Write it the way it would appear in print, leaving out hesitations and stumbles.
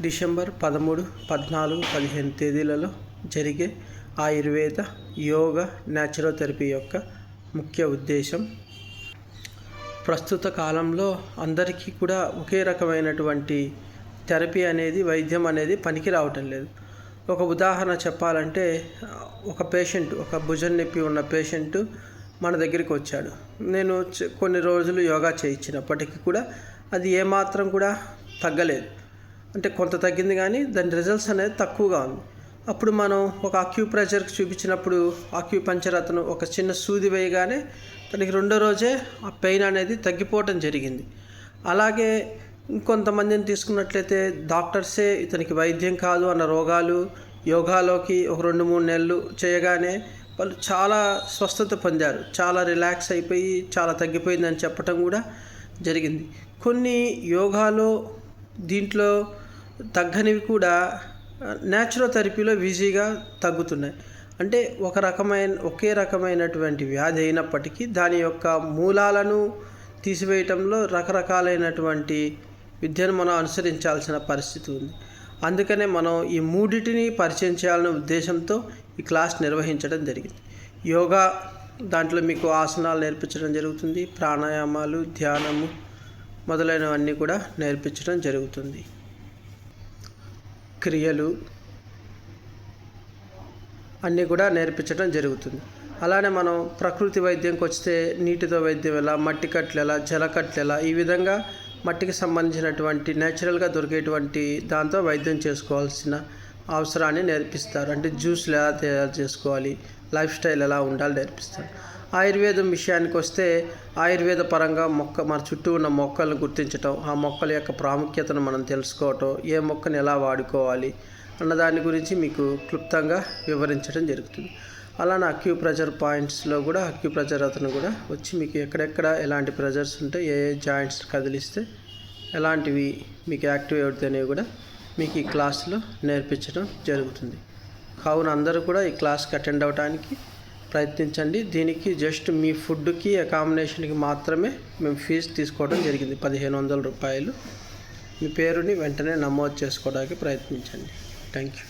December 13, 14, 15 తేదీలలో జరిగే ఆయుర్వేద, యోగా, న్యాచురోథెరపీ యొక్క ముఖ్య ఉద్దేశం ప్రస్తుత కాలంలో అందరికీ కూడా ఒకే రకమైనటువంటి థెరపీ అనేది, వైద్యం అనేది పనికి రావటం లేదు. ఒక ఉదాహరణ చెప్పాలంటే, ఒక భుజం నొప్పి ఉన్న పేషెంటు మన దగ్గరికి వచ్చాడు. నేను కొన్ని రోజులు యోగా చేయించినప్పటికీ కూడా అది ఏమాత్రం కూడా తగ్గలేదు. అంటే కొంత తగ్గింది కానీ దాని రిజల్ట్స్ అనేది తక్కువగా ఉంది. అప్పుడు మనం ఒక అక్యూప్రెషర్కి చూపించినప్పుడు అక్యూపంక్చర్ అతను ఒక చిన్న సూది వేయగానే తనకి రెండో రోజే ఆ పెయిన్ అనేది తగ్గిపోవటం జరిగింది. అలాగే ఇంకొంతమందిని తీసుకున్నట్లయితే డాక్టర్సే ఇతనికి వైద్యం కాదు అన్న రోగాలు యోగాలోకి ఒక 2-3 నెలలు చేయగానే వాళ్ళు చాలా స్వస్థత పొందారు, చాలా రిలాక్స్ అయిపోయి చాలా తగ్గిపోయిందని చెప్పటం కూడా జరిగింది. కొన్ని యోగాలో దీంట్లో తగ్గనివి కూడా న్యాచురోథెరపీలో ఈజీగా తగ్గుతున్నాయి. అంటే ఒకే రకమైనటువంటి వ్యాధి అయినప్పటికీ దాని యొక్క మూలాలను తీసివేయటంలో రకరకాలైనటువంటి విద్యను మనం అనుసరించాల్సిన పరిస్థితి ఉంది. అందుకనే మనం ఈ మూడిటిని పరిచయం చేయాలనే ఉద్దేశంతో ఈ క్లాస్ నిర్వహించడం జరిగింది. యోగా దాంట్లో మీకు ఆసనాలు నేర్పించడం జరుగుతుంది, ప్రాణాయామాలు, ధ్యానము మొదలైనవన్నీ కూడా నేర్పించడం జరుగుతుంది. క్రియలు అన్నీ కూడా నేర్పించడం జరుగుతుంది. అలానే మనం ప్రకృతి వైద్యంకి వస్తే నీటితో వైద్యం ఎలా, మట్టి కట్లు ఎలా, జలకట్లు ఎలా, ఈ విధంగా మట్టికి సంబంధించినటువంటి నేచురల్గా దొరికేటువంటి దాంతో వైద్యం చేసుకోవాల్సిన అవసరాన్ని నేర్పిస్తారు. అంటే జ్యూస్లు ఎలా తయారు చేసుకోవాలి, లైఫ్ స్టైల్ ఎలా ఉండాలి నేర్పిస్తారు. ఆయుర్వేదం విషయానికి వస్తే ఆయుర్వేద పరంగా మన చుట్టూ ఉన్న మొక్కలను గుర్తించటం, ఆ మొక్కల యొక్క ప్రాముఖ్యతను మనం తెలుసుకోవటం, ఏ మొక్కను ఎలా వాడుకోవాలి అన్న దాని గురించి మీకు క్లుప్తంగా వివరించడం జరుగుతుంది. అలానే అక్యూప్రెషర్ పాయింట్స్లో కూడా అక్యూప్రెషర్ అతను కూడా వచ్చి మీకు ఎక్కడెక్కడ ఎలాంటి ప్రెషర్స్ ఉంటే ఏ జాయింట్స్ కదిలిస్తే ఎలాంటివి మీకు యాక్టివ్ అవుతాయనేవి కూడా మీకు ఈ క్లాస్లో నేర్పించడం జరుగుతుంది. కావున అందరూ కూడా ఈ క్లాస్కి అటెండ్ అవ్వడానికి ప్రయత్నించండి. దీనికి జస్ట్ మీ ఫుడ్కి, అకామిడేషన్కి మాత్రమే మేము ఫీజు తీసుకోవడం జరిగింది, 1500 రూపాయలు. మీ పేరుని వెంటనే నమోదు చేసుకోవడానికి ప్రయత్నించండి. Thank you.